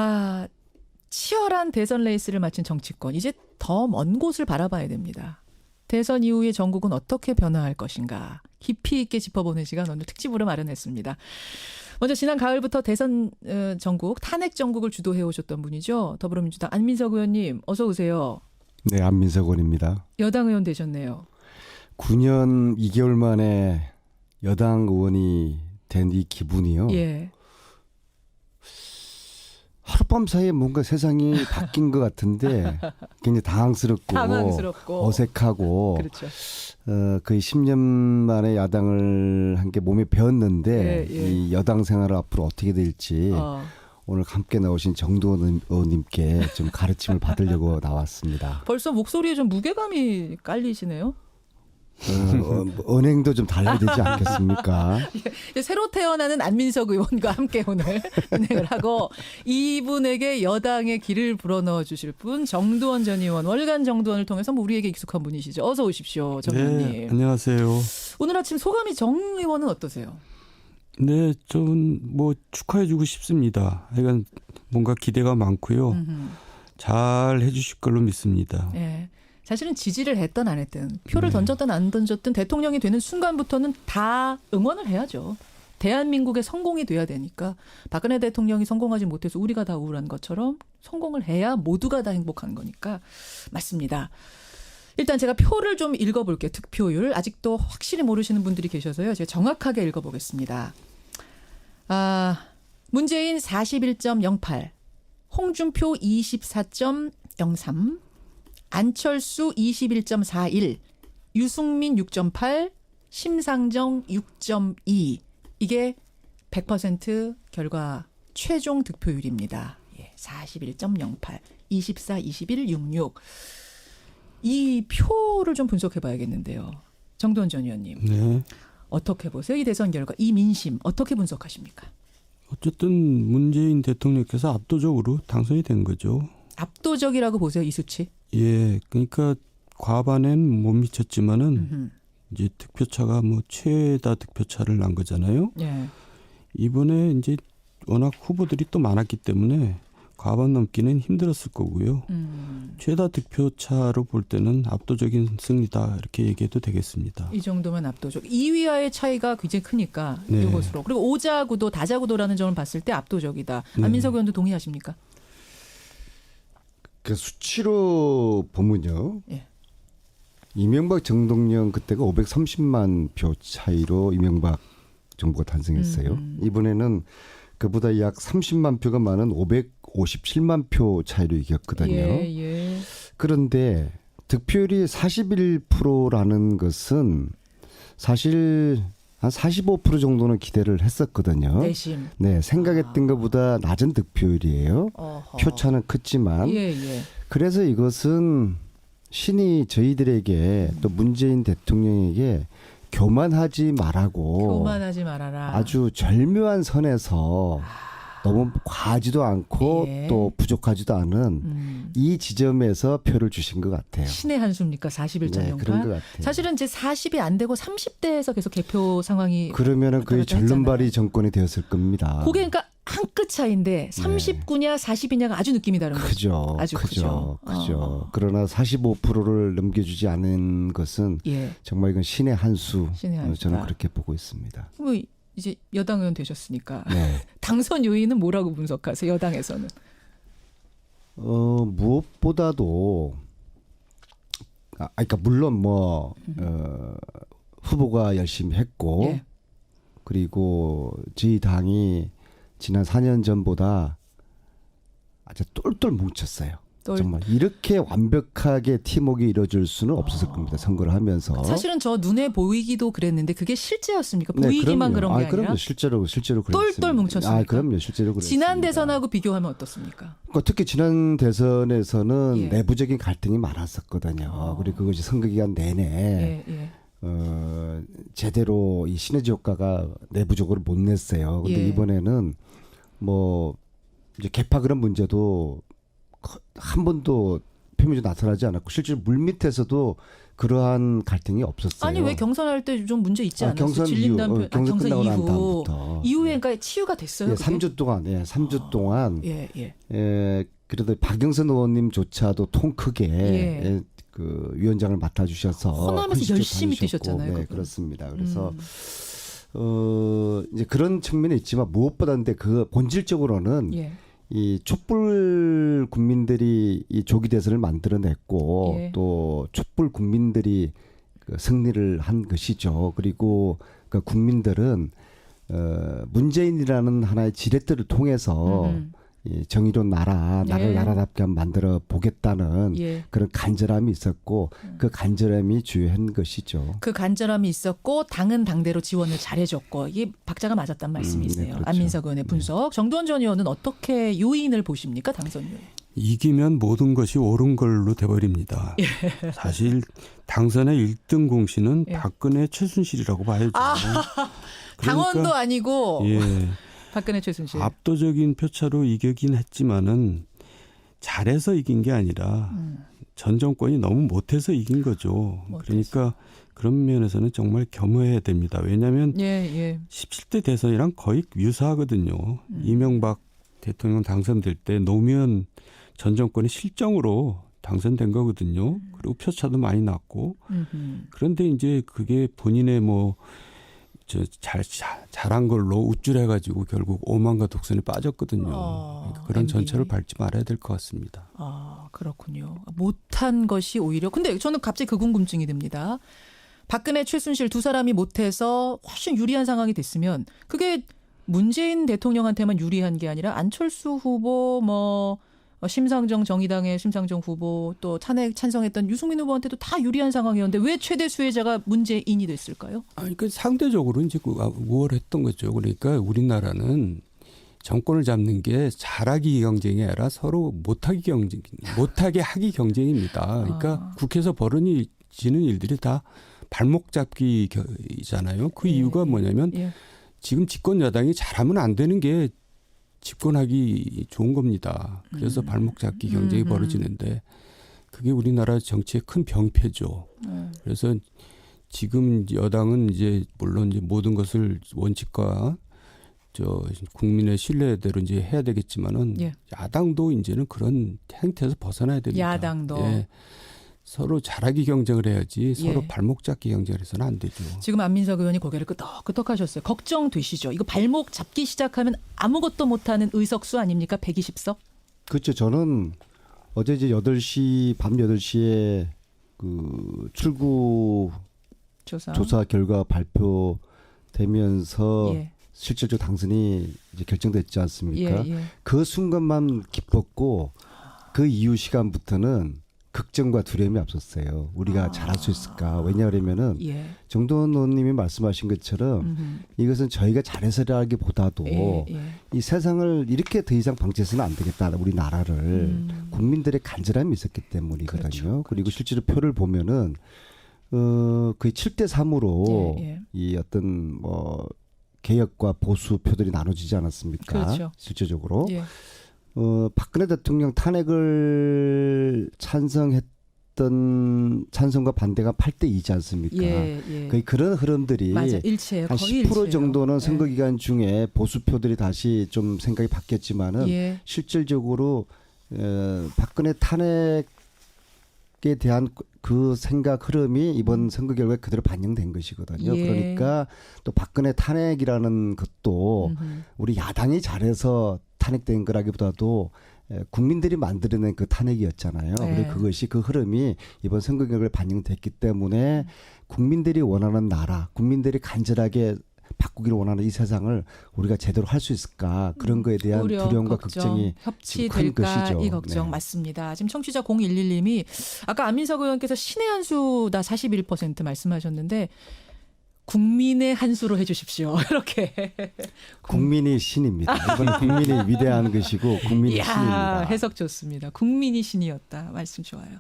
아, 치열한 대선 레이스를 마친 정치권. 이제 더 먼 곳을 바라봐야 됩니다. 대선 이후의 전국은 어떻게 변화할 것인가. 깊이 있게 짚어보는 시간 오늘 특집으로 마련했습니다. 먼저 지난 가을부터 대선 전국, 탄핵 전국을 주도해 오셨던 분이죠. 더불어민주당 안민석 의원님 어서 오세요. 네, 안민석 의원입니다. 여당 의원 되셨네요. 9년 2개월 만에 여당 의원이 된 이 기분이요. 예. 하룻밤 사이에 뭔가 세상이 바뀐 것 같은데 굉장히 당황스럽고 어색하고 그렇죠. 거의 10년 만에 야당을 한 게 몸에 배었는데 예, 예. 이 여당 생활을 앞으로 어떻게 될지 오늘 함께 나오신 정두원 의원님께 좀 가르침을 받으려고 나왔습니다. 벌써 목소리에 좀 무게감이 깔리시네요. 언행도 좀 달라야 되지 않겠습니까? 예, 새로 태어나는 안민석 의원과 함께 오늘 진행을 하고 이분에게 여당의 길을 불어넣어 주실 분 정두원 전 의원 월간 정두원을 통해서 뭐 우리에게 익숙한 분이시죠. 어서 오십시오. 정 의원님. 네, 안녕하세요. 오늘 아침 소감이 정 의원은 어떠세요? 네, 좀 뭐 축하해주고 싶습니다. 하여간 뭔가 기대가 많고요. 잘 해주실 걸로 믿습니다. 네. 사실은 지지를 했든 안 했든 표를 던졌든 안 던졌든 대통령이 되는 순간부터는 다 응원을 해야죠. 대한민국의 성공이 돼야 되니까 박근혜 대통령이 성공하지 못해서 우리가 다 우울한 것처럼 성공을 해야 모두가 다 행복한 거니까 맞습니다. 일단 제가 표를 좀 읽어볼게요. 득표율. 아직도 확실히 모르시는 분들이 계셔서요. 제가 정확하게 읽어보겠습니다. 문재인 41.08, 홍준표 24.03, 안철수 21.41, 유승민 6.8, 심상정 6.2. 이게 100% 결과 최종 득표율입니다. 예, 41.08, 24, 21, 66. 이 표를 좀 분석해 봐야겠는데요. 정두원 전 의원님. 네. 어떻게 보세요? 이 대선 결과, 이 민심 어떻게 분석하십니까? 어쨌든 문재인 대통령께서 압도적으로 당선이 된 거죠. 압도적이라고 보세요, 이 수치? 예, 그러니까 과반엔 못 미쳤지만은 이제 득표차가 뭐 최다 득표차를 난 거잖아요. 예. 이번에 이제 워낙 후보들이 또 많았기 때문에 과반 넘기는 힘들었을 거고요. 최다 득표차로 볼 때는 압도적인 승리다 이렇게 얘기해도 되겠습니다. 이 정도면 압도적. 2위와의 차이가 굉장히 크니까 네. 이것으로. 그리고 오자구도 다자구도라는 점을 봤을 때 압도적이다. 네. 안민석 의원도 동의하십니까? 그 수치로 보면요. 예. 이명박 정동영 그때가 530만 표 차이로 이명박 정부가 탄생했어요. 이번에는 그보다 약 30만 표가 많은 557만 표 차이로 이겼거든요. 예, 예. 그런데 득표율이 41%라는 것은 사실 한 45% 정도는 기대를 했었거든요. 내심. 네, 생각했던 것보다 낮은 득표율이에요. 어허. 표차는 크지만. 예, 예. 그래서 이것은 신이 저희들에게 또 문재인 대통령에게 교만하지 말라고 교만하지 말아라. 아주 절묘한 선에서 너무 과하지도 않고 예. 또 부족하지도 않은 이 지점에서 표를 주신 것 같아요. 신의 한수입니까? 41.08. 네, 그런 것 같아요. 사실은 이제 40이 안 되고 30대에서 계속 개표 상황이 그러면은 거의 왔다 갔다 절름발이 했잖아요. 정권이 되었을 겁니다. 그게 그러니까 한 끗 차이인데 39냐 40이냐가 아주 느낌이 다른 거죠. 크죠. 아주 크죠. 크죠. 그러나 45%를 넘겨주지 않은 것은 예. 정말 이건 신의 한수. 신의 한수다. 저는 그렇게 보고 있습니다. 뭐 이제 여당 의원 되셨으니까 네. 당선 요인은 뭐라고 분석하세요? 여당에서는. 무엇보다도 그러니까 물론 뭐 후보가 열심히 했고 예. 그리고 저희 당이 지난 4년 전보다 아주 똘똘 뭉쳤어요. 정말 이렇게 완벽하게 팀워크가 이루어질 수는 없었을 겁니다. 선거를 하면서. 사실은 저 눈에 보이기도 그랬는데 그게 실제였습니까? 네, 보이기만 그럼요. 그런 게 아니라 그럼요. 실제로 그랬습니다. 똘똘 뭉쳤습니까? 그럼요. 실제로 그랬습니다. 지난 대선하고 비교하면 어떻습니까? 그러니까 특히 지난 대선에서는 예. 내부적인 갈등이 많았었거든요. 그리고 그것이 선거 기간 내내 예, 예. 제대로 이 시너지 효과가 내부적으로 못 냈어요. 근데 예. 이번에는 뭐 이제 개파 그런 문제도 한 번도 표면이 나타나지 않았고 실제로 물밑에서도 그러한 갈등이 없었어요. 아니 왜 경선할 때 좀 문제 있지 않았어요? 경선 질린다는 이후, 경선 끝나고 난 다음부터 이후에 그러니까 치유가 됐어요. 예, 3주 동안 3주 동안 예. 그래도 박영선 의원님조차도 통 크게 예. 그 위원장을 맡아주셔서 호남에서 열심히 뛰셨잖아요. 네, 그렇습니다. 그래서 이제 그런 측면이 있지만 무엇보다인데 그 본질적으로는 예. 이 촛불 국민들이 이 조기 대선을 만들어냈고 예. 또 촛불 국민들이 그 승리를 한 것이죠. 그리고 그 국민들은 문재인이라는 하나의 지렛대를 통해서 이 정의로운 나라를 예. 나라답게 한번 만들어 보겠다는 예. 그런 간절함이 있었고 그 간절함이 주요한 것이죠. 그 간절함이 있었고 당은 당대로 지원을 잘해줬고 이게 박자가 맞았단 말씀이세요. 네, 그렇죠. 안민석 의원의 분석. 정두원 전 의원은 어떻게 요인을 보십니까? 당선 요인. 이기면 모든 것이 옳은 걸로 돼버립니다. 사실 당선의 1등 공신은 예. 박근혜 최순실이라고 봐야죠. 당원도 아니고 예, 박근혜 최순실. 압도적인 표차로 이기긴 했지만은 잘해서 이긴 게 아니라 전 정권이 너무 못해서 이긴 거죠. 못해서. 그러니까 그런 면에서는 정말 겸허해야 됩니다. 왜냐하면 예. 17대 대선이랑 거의 유사하거든요. 이명박 대통령 당선될 때 노무현 전 정권이 실정으로 당선된 거거든요. 그리고 표차도 많이 났고. 그런데 이제 그게 본인의 뭐 잘한 걸로 우쭐해가지고 결국 오만과 독선에 빠졌거든요. 그러니까 그런 전철을 밟지 말아야 될 것 같습니다. 아, 그렇군요. 못한 것이 오히려. 근데 저는 갑자기 그 궁금증이 듭니다. 박근혜, 최순실 두 사람이 못해서 훨씬 유리한 상황이 됐으면 그게 문재인 대통령한테만 유리한 게 아니라 안철수 후보 뭐 심상정 정의당의 심상정 후보 또 탄핵 찬성했던 유승민 후보한테도 다 유리한 상황이었는데 왜 최대 수혜자가 문재인이 됐을까요? 아니, 그 상대적으로 이제 우월했던 거죠. 그러니까 우리나라는 정권을 잡는 게 잘하기 경쟁이 아니라 서로 못하게 하기 경쟁입니다. 그러니까 국회에서 벌어지는 일들이 다 발목 잡기잖아요. 그 이유가 뭐냐면 지금 집권 여당이 잘하면 안 되는 게 집권하기 좋은 겁니다. 그래서 발목 잡기 경쟁이 벌어지는데 그게 우리나라 정치의 큰 병폐죠. 그래서 지금 여당은 이제 물론 이제 모든 것을 원칙과 국민의 신뢰대로 이제 해야 되겠지만은 야당도 이제는 그런 행태에서 벗어나야 됩니다. 야당도. 예. 서로 잘하기 경쟁을 해야지 서로 발목 잡기 경쟁을 해서는 안 되죠. 지금 안민석 의원이 고개를 끄덕끄덕 하셨어요. 걱정되시죠? 이거 발목 잡기 시작하면 아무것도 못하는 의석수 아닙니까? 120석? 그렇죠. 저는 어제 이제 밤 8시에 그 출구 조사 결과 발표되면서 실질적 당선이 이제 결정됐지 않습니까? 그 순간만 기뻤고 그 이후 시간부터는 걱정과 두려움이 앞섰어요. 우리가 잘할 수 있을까? 왜냐하면은 정도원 의원님이 말씀하신 것처럼 이것은 저희가 잘해서라기보다도 이 세상을 이렇게 더 이상 방치해서는 안 되겠다. 우리 나라를 국민들의 간절함이 있었기 때문이거든요. 그렇죠. 그리고 실제로 표를 보면은 거의 7대 3으로 이 어떤 뭐 개혁과 보수 표들이 나눠지지 않았습니까? 그렇죠. 실제적으로. 박근혜 대통령 탄핵을 찬성과 반대가 8대 2지 않습니까? 거의 그런 흐름들이 맞아, 일치해요. 한 거의 10% 일치해요. 정도는 선거 기간 중에 보수표들이 다시 좀 생각이 바뀌었지만은 실질적으로 박근혜 탄핵에 대한 그 생각 흐름이 이번 선거 결과에 그대로 반영된 것이거든요. 그러니까 또 박근혜 탄핵이라는 것도 우리 야당이 잘해서 탄핵된 거라기보다도 국민들이 만들어낸 그 탄핵이었잖아요. 그리고 그것이 그 흐름이 이번 선거 결과에 반영됐기 때문에 국민들이 원하는 나라, 국민들이 간절하게 바꾸기를 원하는 이 세상을 우리가 제대로 할 수 있을까 그런 거에 대한 두려움과 걱정이 큰 것이죠. 이 걱정 맞습니다. 지금 청취자 0111님이 아까 안민석 의원께서 신의 한 수다 41% 말씀하셨는데 국민의 한 수로 해 주십시오. 이렇게. 국민이 신입니다. 이건 국민이 위대한 것이고 국민이 신입니다. 해석 좋습니다. 국민이 신이었다. 말씀 좋아요.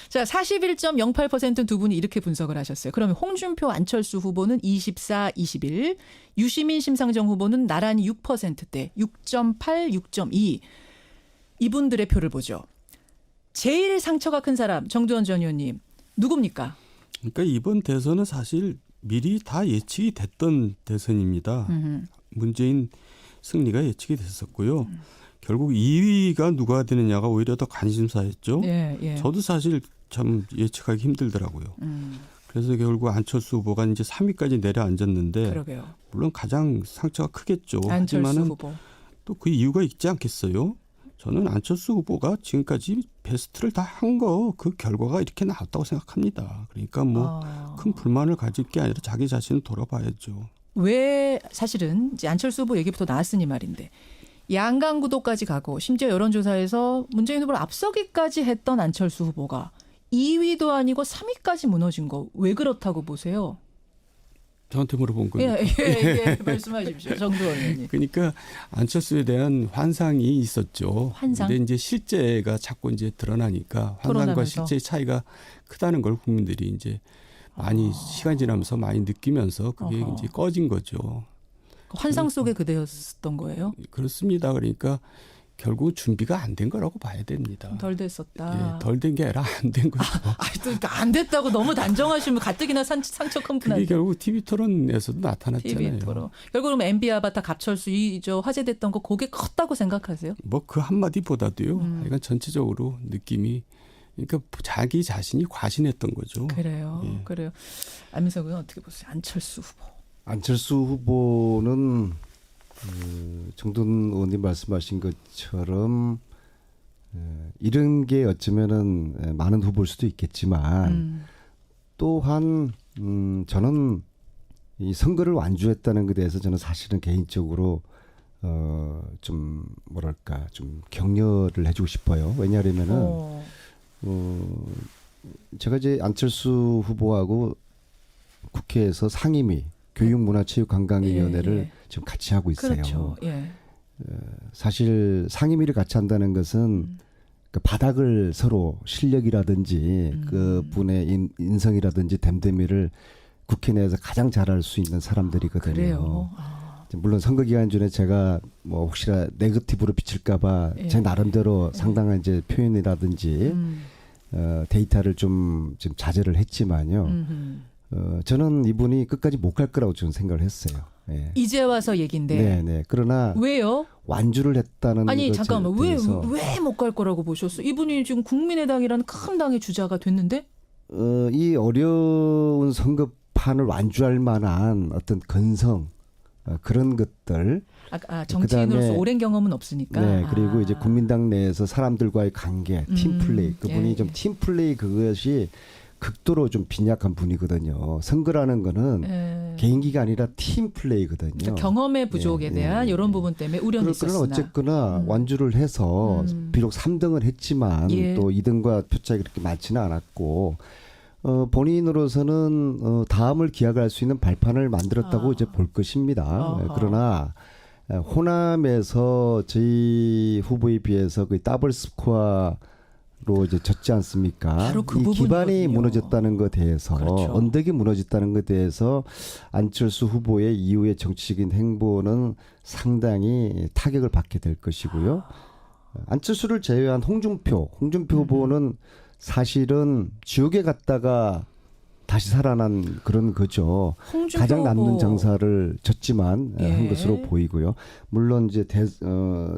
자, 41.08% 두 분이 이렇게 분석을 하셨어요. 그러면 홍준표, 안철수 후보는 24, 21, 유시민, 심상정 후보는 나란히 6%대 6.8, 6.2. 이분들의 표를 보죠. 제일 상처가 큰 사람 정두원 전 의원님 누굽니까? 그러니까 이번 대선은 사실 미리 다 예측이 됐던 대선입니다. 문재인 승리가 예측이 됐었고요. 결국 2위가 누가 되느냐가 오히려 더 관심사였죠. 예, 예. 저도 사실 참 예측하기 힘들더라고요. 그래서 결국 안철수 후보가 이제 3위까지 내려앉았는데 그러게요. 물론 가장 상처가 크겠죠. 안철수 하지만은 후보. 또 그 이유가 있지 않겠어요? 저는 안철수 후보가 지금까지 베스트를 다 한 거 그 결과가 이렇게 나왔다고 생각합니다. 그러니까 뭐 큰 불만을 가질 게 아니라 자기 자신을 돌아봐야죠. 왜 사실은 이제 안철수 후보 얘기부터 나왔으니 말인데 양강구도까지 가고 심지어 여론조사에서 문재인 후보를 앞서기까지 했던 안철수 후보가 2위도 아니고 3위까지 무너진 거 왜 그렇다고 보세요? 저한테 물어본 거니까. 예, 말씀하십시오. 정두원 의원님. 그러니까 안철수에 대한 환상이 있었죠. 환상? 근데 이제 실제가 자꾸 이제 드러나니까 환상과 토론하면서. 실제의 차이가 크다는 걸 국민들이 이제 많이 시간 지나면서 많이 느끼면서 그게 어허. 이제 꺼진 거죠. 환상 속의 그대였던 거예요? 그렇습니다. 그러니까 결국 준비가 안 된 거라고 봐야 됩니다. 덜 됐었다. 예, 덜 된 게 아니라 안 된 거죠. 또 안 됐다고 너무 단정하시면 가뜩이나 상처 큰 그게 분한테. 결국 TV 토론에서도 나타났잖아요. TV 토론. 결국 그럼 MB 아바타 갑철수 저 화제됐던 거 그게 컸다고 생각하세요? 뭐 그 한마디보다도요. 그러니까 전체적으로 느낌이 그러니까 자기 자신이 과신했던 거죠. 그래요. 예. 그래요. 안민석 의원 어떻게 보세요? 안철수 후보. 안철수 후보는 정돈 의원님 말씀하신 것처럼 이런 게 어쩌면은 많은 후보일 수도 있겠지만 또한 저는 이 선거를 완주했다는 것에 대해서 저는 사실은 개인적으로 좀 뭐랄까 좀 격려를 해주고 싶어요. 왜냐하면은 제가 이제 안철수 후보하고 국회에서 상임위 교육문화체육관광위원회를 예. 지금 같이 하고 있어요. 그렇죠. 예. 사실 상임위를 같이 한다는 것은 그 바닥을 서로 실력이라든지 그 분의 인성이라든지 댐댐이를 국회 내에서 가장 잘할 수 있는 사람들이거든요. 그래요. 물론 선거 기간 중에 제가 뭐 혹시나 네거티브로 비칠까봐 예. 제 나름대로 상당한 이제 표현이라든지 데이터를 좀 자제를 했지만요. 저는 이분이 끝까지 못 갈 거라고 저는 생각을 했어요. 예. 이제 와서 얘긴데. 네. 그러나 왜요? 완주를 했다는 아니 것에 잠깐만 대해서 왜 못 갈 거라고 보셨어? 이분이 지금 국민의당이라는 큰 당의 주자가 됐는데 이 어려운 선거판을 완주할 만한 어떤 건성 그런 것들. 정치인으로서 그다음에 오랜 경험은 없으니까. 네, 그리고 이제 국민당 내에서 사람들과의 관계, 팀플레이. 그분이 예. 좀 팀플레이 그것이 극도로 좀 빈약한 분이거든요. 선거라는 거는 개인기가 아니라 팀플레이거든요. 그러니까 경험의 부족에 대한 이런 부분 때문에 우려는 그러나 있었으나. 어쨌거나 완주를 해서 비록 3등을 했지만 예. 또 2등과 표차가 그렇게 많지는 않았고 본인으로서는 다음을 기약할 수 있는 발판을 만들었다고 이제 볼 것입니다. 아하. 그러나 호남에서 저희 후보에 비해서 그 더블 스코어로 이제 졌지 않습니까? 바로 그 이 기반이 부분이거든요. 무너졌다는 것에 대해서 그렇죠. 언덕이 무너졌다는 것에 대해서 안철수 후보의 이후의 정치적인 행보는 상당히 타격을 받게 될 것이고요. 안철수를 제외한 홍준표 후보는 사실은 지옥에 갔다가 다시 살아난 그런 거죠. 홍준표 가장 남는 후보. 장사를 졌지만 예. 한 것으로 보이고요. 물론 이제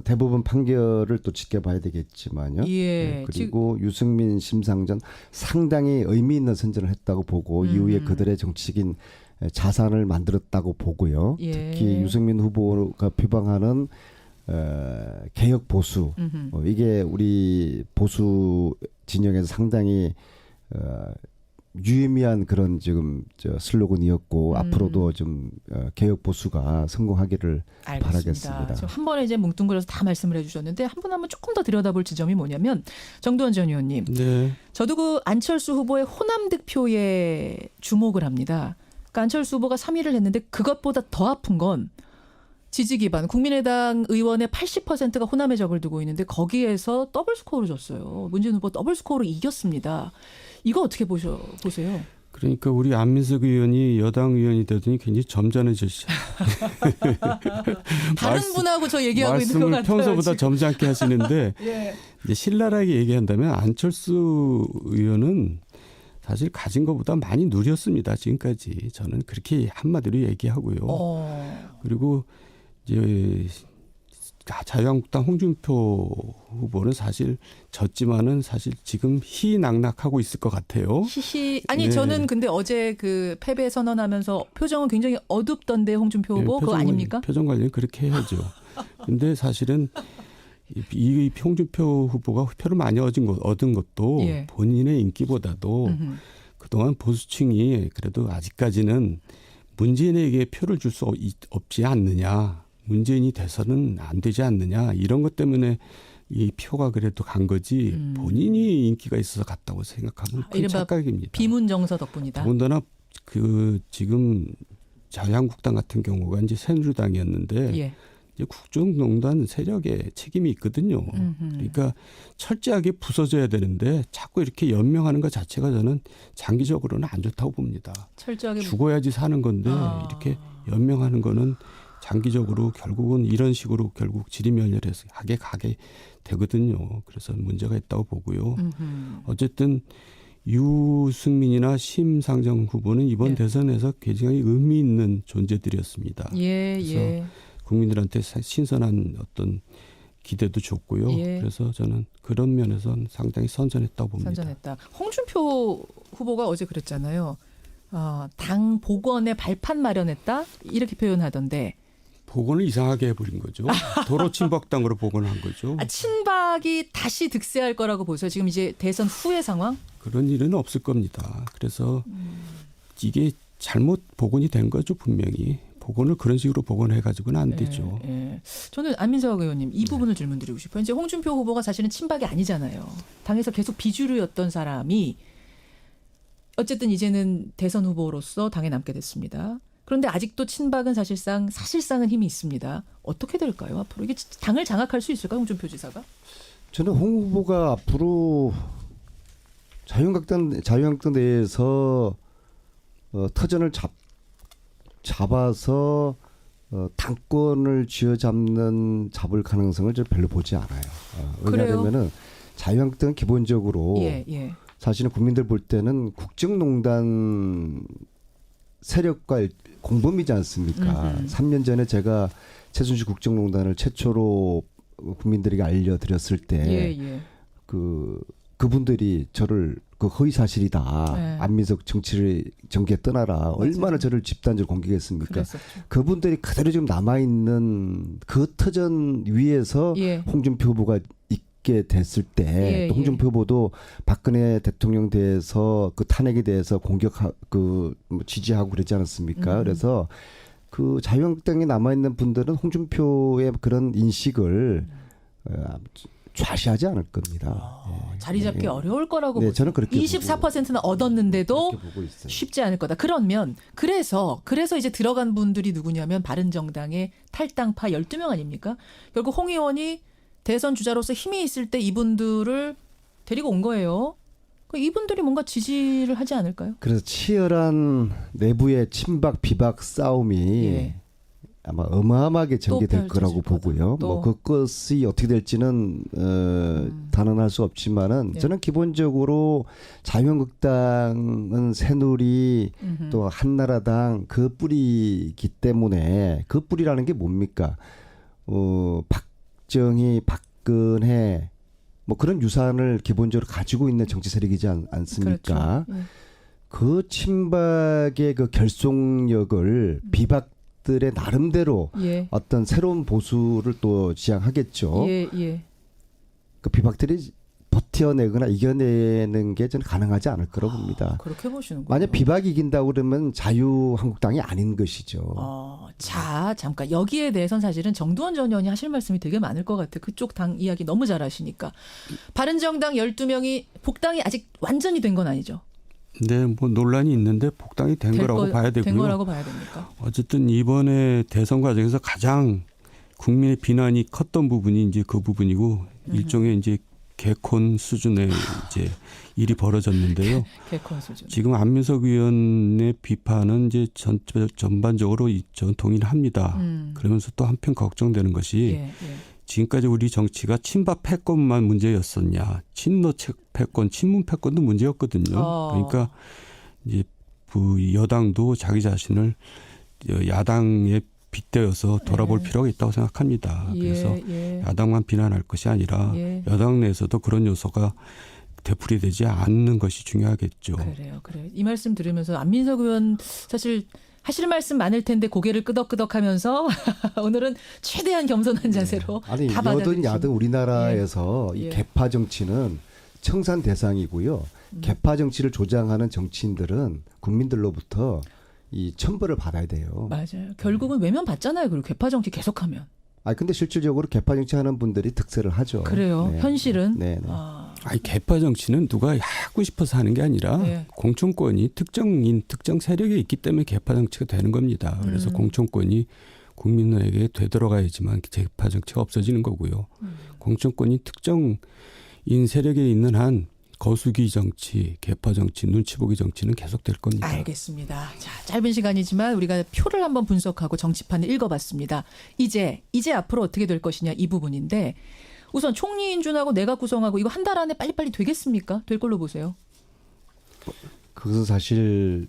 대부분 판결을 또 지켜봐야 되겠지만요. 예. 그리고 유승민, 심상정 상당히 의미 있는 선전을 했다고 보고 이후에 그들의 정치적인 자산을 만들었다고 보고요. 예. 특히 유승민 후보가 표방하는 개혁 보수 이게 우리 보수 진영에서 상당히 유의미한 그런 지금 슬로건이었고 앞으로도 좀 개혁 보수가 성공하기를 알겠습니다. 바라겠습니다. 지금 한 번에 이제 뭉뚱그려서 다 말씀을 해주셨는데 한 분 한번 조금 더 들여다볼 지점이 뭐냐면 정두원 전 의원님. 네. 저도 그 안철수 후보의 호남 득표에 주목을 합니다. 그러니까 안철수 후보가 3위를 했는데 그것보다 더 아픈 건 지지 기반 국민의당 의원의 80%가 호남에 적을 두고 있는데 거기에서 더블 스코어로 졌어요. 문재인 후보 더블 스코어로 이겼습니다. 이거 어떻게 보세요? 그러니까 우리 안민석 의원이 여당 의원이 되더니 굉장히 점잖해졌어요. 다른 분하고 저 얘기하고 있는 것 말씀을 같아요. 평소보다 지금. 점잖게 하시는데 예. 이제 신랄하게 얘기한다면 안철수 의원은 사실 가진 것보다 많이 누렸습니다. 지금까지 저는 그렇게 한마디로 얘기하고요. 그리고 이제 자유한국당 홍준표 후보는 사실 졌지만은 사실 지금 희낙낙하고 있을 것 같아요. 히히. 아니 네. 저는 근데 어제 그 패배 선언하면서 표정은 굉장히 어둡던데 홍준표 후보 그거 아닙니까? 표정 관리는 그렇게 해야죠. 근데 사실은 이 홍준표 후보가 표를 많이 얻은 것도 예. 본인의 인기보다도 그동안 보수층이 그래도 아직까지는 문재인에게 표를 줄 수 없지 않느냐. 문재인이 돼서는 안 되지 않느냐. 이런 것 때문에 이 표가 그래도 간 거지 본인이 인기가 있어서 갔다고 생각하면 큰 이른바 착각입니다. 비문정서 덕분이다. 더군다나 그 지금 자유한국당 같은 경우가 이제 새누리당이었는데 예. 이제 국정농단 세력에 책임이 있거든요. 그러니까 철저하게 부서져야 되는데 자꾸 이렇게 연명하는 것 자체가 저는 장기적으로는 안 좋다고 봅니다. 철저하게 죽어야지 사는 건데 이렇게 연명하는 거는 장기적으로 결국은 이런 식으로 결국 지리멸렬하게 가게 되거든요. 그래서 문제가 있다고 보고요. 어쨌든 유승민이나 심상정 후보는 이번 예. 대선에서 굉장히 의미 있는 존재들이었습니다. 예, 그래서 예. 국민들한테 신선한 어떤 기대도 줬고요. 예. 그래서 저는 그런 면에서는 상당히 선전했다고 봅니다. 선전했다. 홍준표 후보가 어제 그랬잖아요. 당 복원에 발판 마련했다 이렇게 표현하던데. 복원을 이상하게 해버린 거죠. 도로 친박당으로 복원한 거죠. 친박이 다시 득세할 거라고 보세요. 지금 이제 대선 후의 상황? 그런 일은 없을 겁니다. 그래서 이게 잘못 복원이 된 거죠. 분명히. 복원을 그런 식으로 복원해가지고는 안 되죠. 예. 저는 안민석 의원님 이 부분을 질문드리고 싶어요. 이제 홍준표 후보가 사실은 친박이 아니잖아요. 당에서 계속 비주류였던 사람이 어쨌든 이제는 대선 후보로서 당에 남게 됐습니다. 그런데 아직도 친박은 사실상은 힘이 있습니다. 어떻게 될까요? 앞으로 이게 당을 장악할 수 있을까요? 홍준표 지사가? 저는 홍 후보가 앞으로 자유한국당 내에서 터전을 잡아서 당권을 잡을 가능성을 저는 별로 보지 않아요. 왜냐하면은 자유한국당은 기본적으로 예. 사실은 국민들 볼 때는 국정농단 세력과 공범이지 않습니까? 3년 전에 제가 최순실 국정농단을 최초로 국민들에게 알려드렸을 때 그분들이 저를 그 허위 사실이다. 네. 안민석 정계 떠나라. 맞아요. 얼마나 저를 집단적으로 공격했습니까? 그랬었죠. 그분들이 그대로 지금 남아있는 그 터전 위에서 예. 홍준표 후보가 있게 됐을 때 또 홍준표 후보도 박근혜 대통령 대해서 그 탄핵에 대해서 지지하고 그랬지 않았습니까? 그래서 그 자유한국당에 남아있는 분들은 홍준표의 그런 인식을 좌시하지 않을 겁니다. 자리 잡기 어려울 거라고 네, 보죠. 저는 그렇게 24%는 얻었는데도 그렇게 보고 있어요. 쉽지 않을 거다. 그러면 그래서 이제 들어간 분들이 누구냐면 바른정당의 탈당파 12명 아닙니까? 결국 홍 의원이 대선 주자로서 힘이 있을 때 이분들을 데리고 온 거예요. 이분들이 뭔가 지지를 하지 않을까요? 그래서 치열한 내부의 친박 비박 싸움이 아마 어마어마하게 전개될 거라고 보고요. 뭐 그것이 어떻게 될지는 단언할 수 없지만은 저는 기본적으로 자유한국당은 새누리 또 한나라당 그 뿌리이기 때문에 그 뿌리라는 게 뭡니까? 박정희, 박근혜 뭐 그런 유산을 기본적으로 가지고 있는 정치 세력이지 않습니까? 그렇죠. 그 친박의 그 결속력을 비박들의 나름대로 어떤 새로운 보수를 또 지향하겠죠. 그 비박들이 버텨내거나 이겨내는 게 저는 가능하지 않을 거라고 봅니다. 그렇게 보시는군요. 만약 비박이 이긴다고 그러면 자유한국당이 아닌 것이죠. 자, 잠깐 여기에 대해서는 사실은 정두원 전 의원이 하실 말씀이 되게 많을 것 같아요. 그쪽 당 이야기 너무 잘하시니까. 바른정당 12명이 복당이 아직 완전히 된 건 아니죠? 네, 뭐 논란이 있는데 복당이 된 거라고 봐야 되고요. 된 거라고 봐야 됩니까? 어쨌든 이번에 대선 과정에서 가장 국민의 비난이 컸던 부분이 이제 그 부분이고 일종의 이제 개콘 수준의 이제 일이 벌어졌는데요. 개콘 수준. 지금 안민석 의원의 비판은 이제 전반적으로 전 동의를 합니다. 그러면서 또 한편 걱정되는 것이 예, 예. 지금까지 우리 정치가 친박 패권만 문제였었냐. 친노 패권, 친문 패권도 문제였거든요. 그러니까 이제 여당도 자기 자신을 야당에 빗대어서 돌아볼 예. 필요가 있다고 생각합니다. 그래서 예. 야당만 비난할 것이 아니라 예. 여당 내에서도 그런 요소가 되풀이되지 않는 것이 중요하겠죠. 그래요. 이 말씀 들으면서 안민석 의원 사실 하실 말씀 많을 텐데 고개를 끄덕끄덕하면서 오늘은 최대한 겸손한 자세로 아니 다 여든 받아들이신. 야든 우리나라에서 예. 이 개파 정치는 청산 대상이고요. 개파 정치를 조장하는 정치인들은 국민들로부터 이 천벌을 받아야 돼요. 맞아요. 결국은 외면 받잖아요. 그리고 개파 정치 계속하면. 아 근데 실질적으로 개파 정치하는 분들이 득세를 하죠. 그래요. 네. 현실은. 네. 아니 개파 정치는 누가 하고 싶어서 하는 게 아니라 네. 공천권이 특정 세력에 있기 때문에 개파 정치가 되는 겁니다. 그래서 공천권이 국민에게 되돌아가야지만 개파 정치가 없어지는 거고요. 공천권이 특정인 세력에 있는 한 거수기 정치, 개파 정치, 눈치 보기 정치는 계속될 겁니다. 알겠습니다. 자, 짧은 시간이지만 우리가 표를 한번 분석하고 정치판을 읽어봤습니다. 이제 앞으로 어떻게 될 것이냐 이 부분인데 우선 총리 인준하고 내각 구성하고 이거 한 달 안에 빨리빨리 되겠습니까? 될 걸로 보세요. 그것은 사실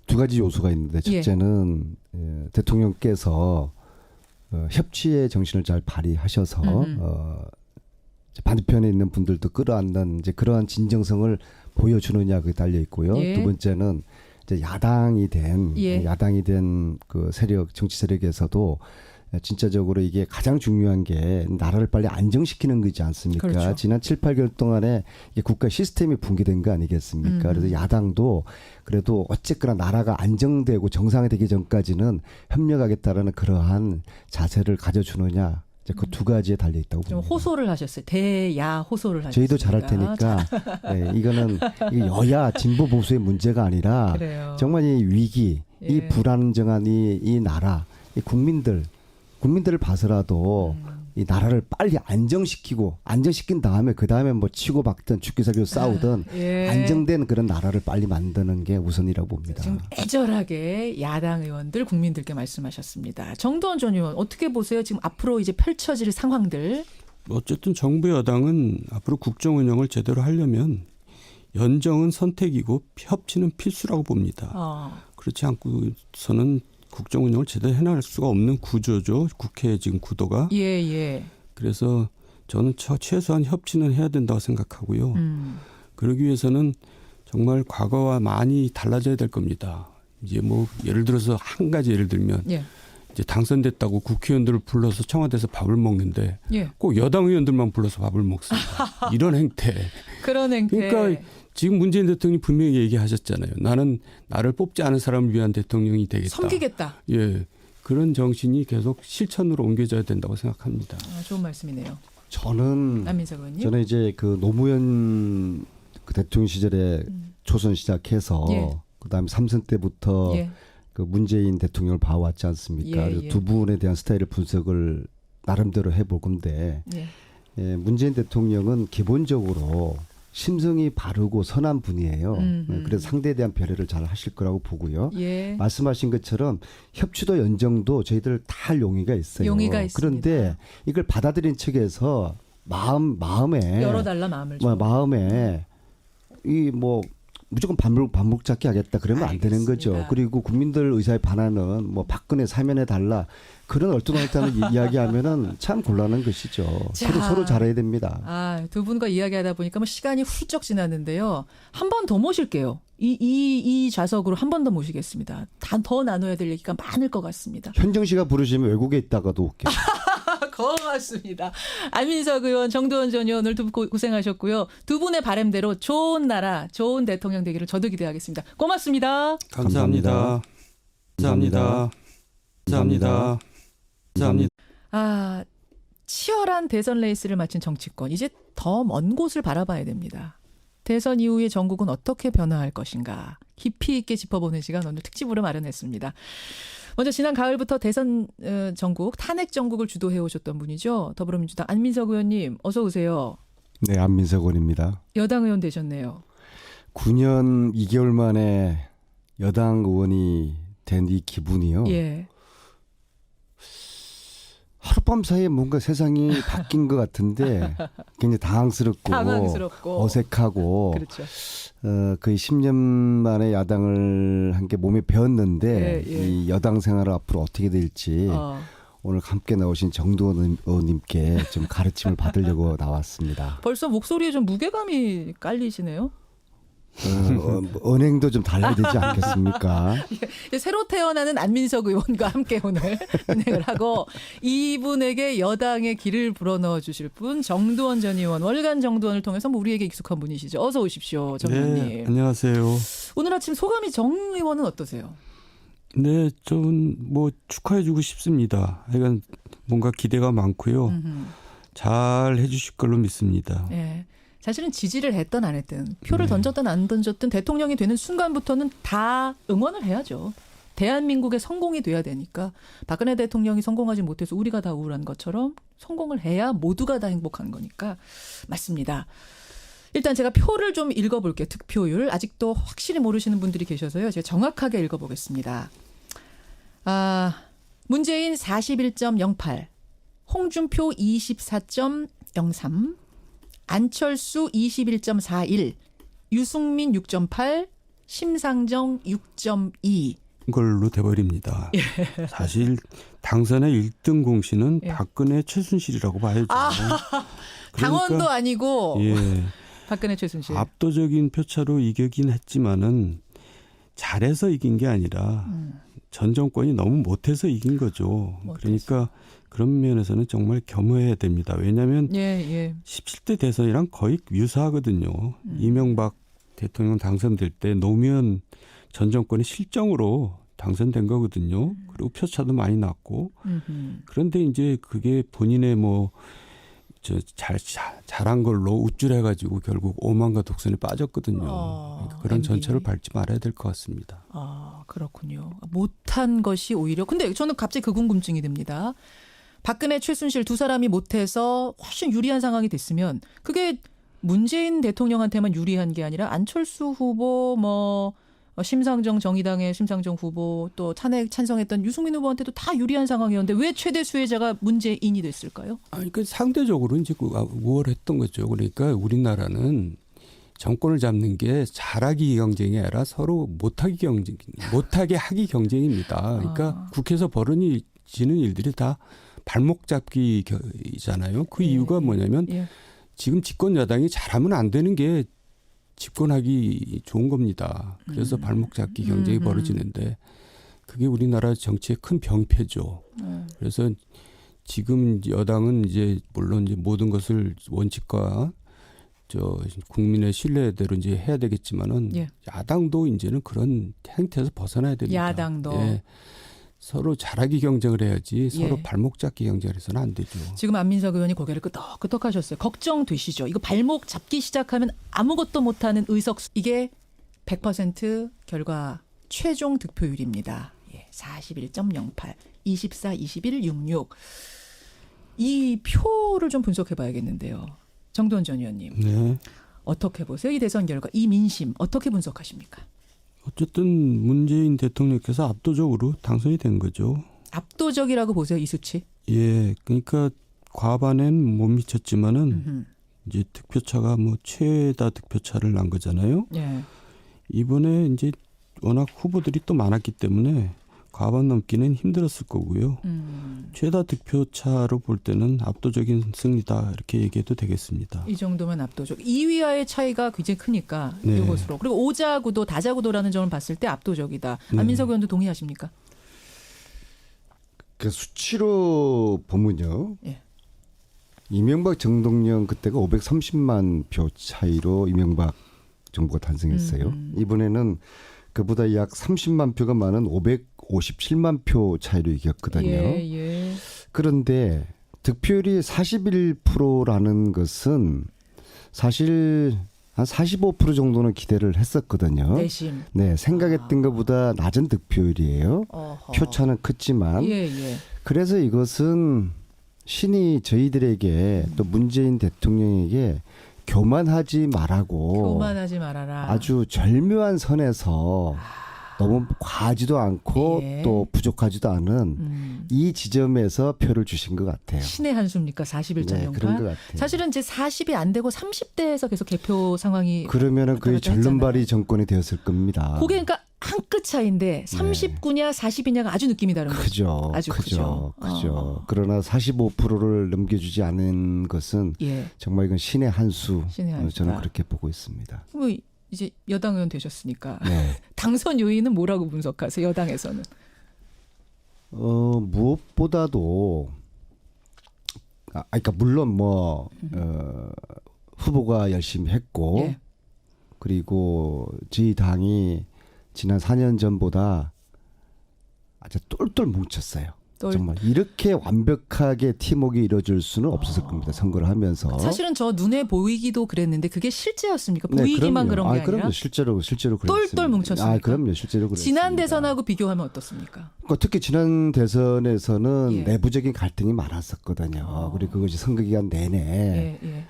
두 가지 요소가 있는데 첫째는 대통령께서 협치의 정신을 잘 발휘하셔서 반대편에 있는 분들도 끌어안는 이제 그러한 진정성을 보여주느냐 그게 달려 있고요. 예. 두 번째는 이제 야당이 된 그 세력 정치 세력에서도 진짜적으로 이게 가장 중요한 게 나라를 빨리 안정시키는 거지 않습니까? 그렇죠. 지난 7, 8개월 동안에 이게 국가 시스템이 붕괴된 거 아니겠습니까? 그래서 야당도 그래도 어쨌거나 나라가 안정되고 정상화되기 전까지는 협력하겠다라는 그러한 자세를 가져주느냐. 그 두 가지에 달려 있다고 좀 봅니다. 호소를 하셨어요. 대야 호소를 하셨어요. 저희도 잘할 테니까 이거는 여야 진보 보수의 문제가 아니라 그래요. 정말 이 위기, 이 예. 불안정한 이 나라, 이 국민들을 봐서라도 이 나라를 빨리 안정시킨 다음에 그 다음에 뭐 치고 박든 죽기 살기로 싸우든 예. 안정된 그런 나라를 빨리 만드는 게 우선이라고 봅니다. 지금 애절하게 야당 의원들 국민들께 말씀하셨습니다. 정두원 전 의원 어떻게 보세요? 지금 앞으로 이제 펼쳐질 상황들. 어쨌든 정부 여당은 앞으로 국정 운영을 제대로 하려면 연정은 선택이고 협치는 필수라고 봅니다. 그렇지 않고서는 국정 운영을 제대로 해나갈 수가 없는 구조죠. 국회의 지금 구도가. 예. 그래서 저는 최소한 협치는 해야 된다고 생각하고요. 그러기 위해서는 정말 과거와 많이 달라져야 될 겁니다. 이제 뭐 예를 들어서 한 가지 예를 들면 이제 당선됐다고 국회의원들을 불러서 청와대에서 밥을 먹는데 꼭 여당 의원들만 불러서 밥을 먹습니다. 이런 행태. 그런 행태. 그러니까 지금 문재인 대통령이 분명히 얘기하셨잖아요. 나는 나를 뽑지 않은 사람을 위한 대통령이 되겠다. 섬기겠다. 예, 그런 정신이 계속 실천으로 옮겨져야 된다고 생각합니다. 좋은 말씀이네요. 저는 안민석 의원님. 저는 이제 그 노무현 그 대통령 시절에 초선 시작해서 그다음에 3선 때부터 그 문재인 대통령을 봐왔지 않습니까? 그래서 두 분에 대한 스타일을 분석을 나름대로 해볼 건데 문재인 대통령은 기본적으로 심성이 바르고 선한 분이에요. 그래서 상대에 대한 배려를 잘 하실 거라고 보고요. 말씀하신 것처럼 협치도 연정도 저희들 다 할 용의가 있어요. 용의가 있습니다. 그런데 이걸 받아들인 측에서 마음에 열어달라 마음을 좀. 마음에 이 뭐 무조건 반복 찾기 하겠다 그러면 안 되는 거죠. 그리고 국민들 의사에 반하는 뭐 박근혜 사면해 달라 그런 얼토당토하는 이야기하면은 참 곤란한 것이죠. 서로 잘해야 됩니다. 두 분과 이야기하다 보니까 뭐 시간이 훌쩍 지났는데요. 한 번 더 모실게요. 이 좌석으로 한 번 더 모시겠습니다. 더 나눠야 될 얘기가 많을 것 같습니다. 현정 씨가 부르시면 외국에 있다가도 올게요. 고맙습니다. 안민석 의원, 정두원 전 의원 오늘 두 분 고생하셨고요. 두 분의 바람대로 좋은 나라, 좋은 대통령 되기를 저도 기대하겠습니다. 고맙습니다. 감사합니다. 감사합니다. 감사합니다. 감사합니다. 치열한 대선 레이스를 마친 정치권. 이제 더 먼 곳을 바라봐야 됩니다. 대선 이후에 전국은 어떻게 변화할 것인가. 깊이 있게 짚어보는 시간 오늘 특집으로 마련했습니다. 먼저 지난 가을부터 대선 전국, 탄핵 전국을 주도해 오셨던 분이죠. 더불어민주당 안민석 의원님 어서 오세요. 네, 안민석 의원입니다. 여당 의원 되셨네요. 9년 2개월 만에 여당 의원이 된 이 기분이요. 예. 하룻밤 사이에 뭔가 세상이 바뀐 것 같은데 굉장히 당황스럽고 어색하고 그렇죠. 거의 10년 만에 야당을 한 게 몸에 배었는데 예, 예. 이 여당 생활을 앞으로 어떻게 될지 오늘 함께 나오신 정두원 의원님께 좀 가르침을 받으려고 나왔습니다. 벌써 목소리에 좀 무게감이 깔리시네요. 언행도 좀 달라야 되지 않겠습니까? 새로 태어나는 안민석 의원과 함께 오늘 진행을 하고 이분에게 여당의 길을 불어넣어 주실 분 정두원 전 의원, 월간 정두원을 통해서 뭐 우리에게 익숙한 분이시죠. 어서 오십시오. 정 의원님. 네, 안녕하세요. 오늘 아침 소감이 정 의원은 어떠세요? 네, 좀 뭐 축하해주고 싶습니다. 하여간 뭔가 기대가 많고요. 잘 해주실 걸로 믿습니다. 네. 사실은 지지를 했든 안 했든 표를 던졌든 안 던졌든 대통령이 되는 순간부터는 다 응원을 해야죠. 대한민국의 성공이 돼야 되니까 박근혜 대통령이 성공하지 못해서 우리가 다 우울한 것처럼 성공을 해야 모두가 다 행복한 거니까 맞습니다. 일단 제가 표를 좀 읽어볼게요. 득표율. 아직도 확실히 모르시는 분들이 계셔서요. 제가 정확하게 읽어보겠습니다. 문재인 41.08, 홍준표 24.03, 안철수 21.41, 유승민 6.8, 심상정 6.2. 걸로 돼버립니다. 사실 당선의 1등 공신은 박근혜 최순실이라고 봐야죠. 당원도 아니고 예, 박근혜 최순실. 압도적인 표차로 이기긴 했지만은 잘해서 이긴 게 아니라 전 정권이 너무 못해서 이긴 거죠. 그러니까 그런 면에서는 정말 겸허해야 됩니다. 왜냐하면 17대 대선이랑 거의 유사하거든요. 이명박 대통령 당선될 때 노무현 전 정권의 실정으로 당선된 거거든요. 그리고 표차도 많이 났고. 그런데 이제 그게 본인의 잘한 걸로 우쭐해가지고 결국 오만과 독선에 빠졌거든요. 그러니까 그런 전철을 밟지 말아야 될 것 같습니다. 그렇군요. 못한 것이 오히려. 근데 저는 갑자기 그 궁금증이 듭니다. 박근혜, 최순실 두 사람이 못해서 훨씬 유리한 상황이 됐으면 그게 문재인 대통령한테만 유리한 게 아니라 안철수 후보, 심상정 정의당의 심상정 후보 또 탄핵 찬성했던 유승민 후보한테도 다 유리한 상황이었는데 왜 최대 수혜자가 문재인이 됐을까요? 그러니까 상대적으로 이제 우월했던 거죠. 그러니까 우리나라는 정권을 잡는 게 잘하기 경쟁이 아니라 서로 못하게 하기 경쟁입니다. 그러니까 국회에서 벌어지는 일들이 다 발목 잡기잖아요. 그 이유가 뭐냐면 지금 집권 여당이 잘하면 안 되는 게 집권하기 좋은 겁니다. 그래서 발목 잡기 경쟁이 벌어지는데 그게 우리나라 정치의 큰 병폐죠. 그래서 지금 여당은 이제 물론 이제 모든 것을 원칙과 국민의 신뢰대로 이제 해야 되겠지만은 야당도 이제는 그런 행태에서 벗어나야 됩니다. 야당도. 서로 잘하기 경쟁을 해야지 서로 발목 잡기 경쟁을 해서는 안 되죠. 지금 안민석 의원이 고개를 끄덕끄덕 하셨어요. 걱정되시죠? 이거 발목 잡기 시작하면 아무것도 못하는 의석수. 이게 100% 결과 최종 득표율입니다. 41.08, 24, 21, 66. 이 표를 좀 분석해 봐야겠는데요. 정두원 전 의원님. 네. 어떻게 보세요? 이 대선 결과, 이 민심 어떻게 분석하십니까? 어쨌든 문재인 대통령께서 압도적으로 당선이 된 거죠. 압도적이라고 보세요, 이 수치? 예, 그러니까 과반엔 못 미쳤지만은 이제 득표차가 최다 득표차를 난 거잖아요. 이번에 이제 워낙 후보들이 또 많았기 때문에 과반 넘기는 힘들었을 거고요. 최다 득표차로 볼 때는 압도적인 승리다 이렇게 얘기해도 되겠습니다. 이 정도면 압도적. 2위와의 차이가 굉장히 크니까 이것으로. 그리고 오자구도 다자구도라는 점을 봤을 때 압도적이다. 안민석 의원도 동의하십니까? 그 수치로 보면요. 이명박 정동영 그때가 530만 표 차이로 이명박 정부가 탄생했어요. 이번에는 그보다 약 30만 표가 많은 557만 표 차이로 이겼거든요. 그런데 득표율이 41%라는 것은 사실 한 45% 정도는 기대를 했었거든요. 내심. 네, 생각했던 것보다 낮은 득표율이에요. 어허. 표차는 컸지만 예. 그래서 이것은 신이 저희들에게 또 문재인 대통령에게 교만하지 말라고 교만하지 말아라. 아주 절묘한 선에서 너무 과하지도 않고 예. 또 부족하지도 않은 이 지점에서 표를 주신 것 같아요. 신의 한수입니까? 41.08. 네, 그런 것 같아요. 사실은 이제 40이 안 되고 30대에서 계속 개표 상황이 그러면은 거의 왔다 갔다 절름발이 했잖아요. 정권이 되었을 겁니다. 그게 그러니까 한 끗 차이인데 39냐 40이냐가 아주 느낌이 다른 거죠. 크죠. 아주 크죠. 그러나 45%를 넘겨주지 않은 것은 예. 정말 이건 신의 한수. 신의 한수다. 저는 그렇게 보고 있습니다. 뭐 이제 여당 의원 되셨으니까 네. 당선 요인은 뭐라고 분석하세요? 여당에서는. 무엇보다도 그러니까 물론 뭐 후보가 열심히 했고 예. 그리고 저희 당이 지난 4년 전보다 아주 똘똘 뭉쳤어요. 정말 이렇게 완벽하게 팀워크가 이루어질 수는 없었을 겁니다. 선거를 하면서. 사실은 저 눈에 보이기도 그랬는데 그게 실제였습니까? 네, 보이기만 그럼요. 그런 게 아니라 그럼요. 실제로 그랬습니다. 똘똘 뭉쳤습니까? 그럼요. 실제로 그랬습니다. 지난 대선하고 비교하면 어떻습니까? 그러니까 특히 지난 대선에서는 예. 내부적인 갈등이 많았었거든요. 그리고 그것이 선거 기간 내내 예.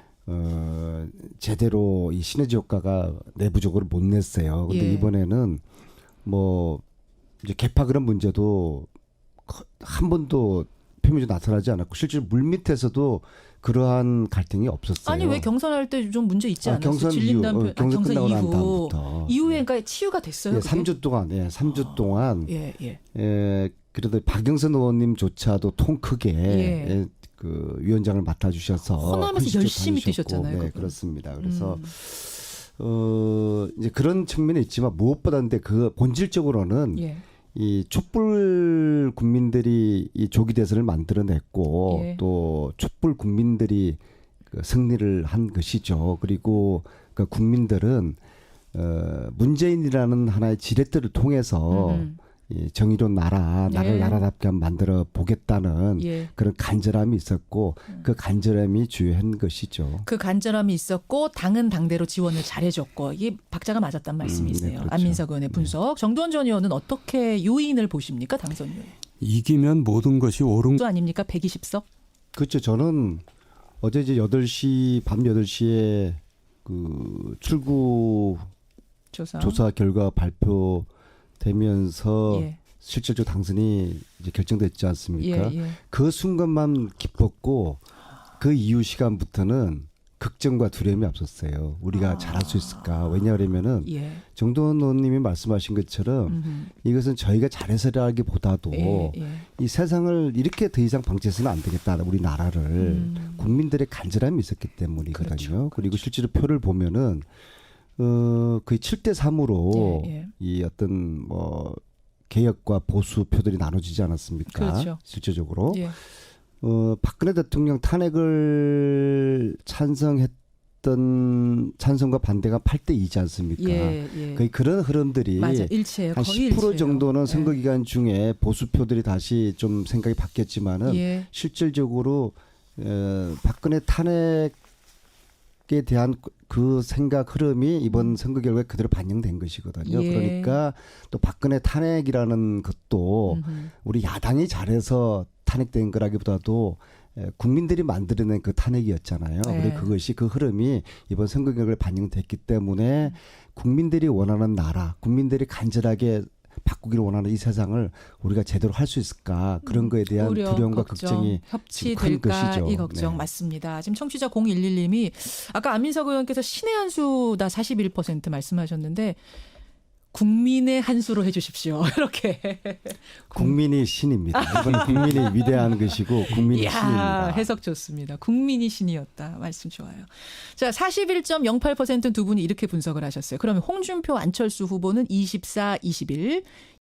제대로 이 시너지 효과가 내부적으로 못 냈어요. 근데 예. 이번에는 뭐 이제 개파 그런 문제도 한 번도 표면적으로 나타나지 않았고 실제로 물밑에서도 그러한 갈등이 없었어요. 아니 왜 경선할 때 좀 문제 있지 않았어요? 경선 질린 이후, 다음 경선 끝나고 난 이후 다음부터. 이후에 그러니까 치유가 됐어요. 예, 그게? 3주 동안, 3주 동안 예. 그래도 박영선 의원님조차도 통 크게 예. 그 위원장을 맡아주셔서 호남에서 컨시스트 열심히 다니셨고, 뛰셨잖아요, 네, 그분. 그렇습니다. 그래서 이제 그런 측면이 있지만 무엇보다 근데 그 본질적으로는 예. 이 촛불 국민들이 이 조기 대선을 만들어냈고 예. 또 촛불 국민들이 그 승리를 한 것이죠. 그리고 그 국민들은 문재인이라는 하나의 지렛대를 통해서 이 정의로운 나라를 예. 나라답게 한번 만들어 보겠다는 예. 그런 간절함이 있었고 그 간절함이 주요한 것이죠. 그 간절함이 있었고 당은 당대로 지원을 잘해줬고 이게 박자가 맞았단 말씀이세요. 네, 그렇죠. 안민석 의원의 분석. 정두원 전 의원은 어떻게 요인을 보십니까? 당선 요인. 이기면 모든 것이 옳은 또 아닙니까? 120석? 그렇죠. 저는 어제 이제 밤 8시에 그 출구 조사 결과 발표되면서 예. 실질적으로 당선이 이제 결정됐지 않습니까? 예. 그 순간만 기뻤고 그 이후 시간부터는 걱정과 두려움이 없었어요. 우리가 잘할 수 있을까? 왜냐하면은 예. 정도원 의원님이 말씀하신 것처럼 이것은 저희가 잘해서라기보다도 예. 이 세상을 이렇게 더 이상 방치해서는 안 되겠다. 우리 나라를 국민들의 간절함이 있었기 때문이거든요. 그렇죠. 그리고 실제로 표를 보면은 거의 7대3으로 예. 이 어떤 뭐 개혁과 보수 표들이 나눠지지 않았습니까? 그렇죠. 실제적으로 예. 박근혜 대통령 탄핵을 찬성과 반대가 8대2지 않습니까? 예. 거의 그런 흐름들이 맞아. 일체예요. 한 거의 10% 일체예요. 정도는 선거 예. 기간 중에 보수표들이 다시 좀 생각이 바뀌었지만은 예. 실질적으로 박근혜 탄핵에 대한 그 생각 흐름이 이번 선거 결과에 그대로 반영된 것이거든요. 예. 그러니까 또 박근혜 탄핵이라는 것도 우리 야당이 잘해서 탄핵된 거라기보다도 국민들이 만들어낸 그 탄핵이었잖아요. 네. 그리고 그것이 그 흐름이 이번 선거 결과에 반영됐기 때문에 국민들이 원하는 나라, 국민들이 간절하게 바꾸기를 원하는 이 세상을 우리가 제대로 할 수 있을까 그런 거에 대한 우려, 두려움과 걱정, 걱정이 큰 협치될까 것이죠. 이 걱정 네. 맞습니다. 지금 청취자 011님이 아까 안민석 의원께서 신의 한수다 41% 말씀하셨는데 국민의 한수로 해주십시오. 이렇게. 국민이 신입니다. 이건 국민이 위대한 것이고 국민이 이야, 신입니다. 해석 좋습니다. 국민이 신이었다. 말씀 좋아요. 자, 41.08%는 두 분이 이렇게 분석을 하셨어요. 그러면 홍준표, 안철수 후보는 24, 21,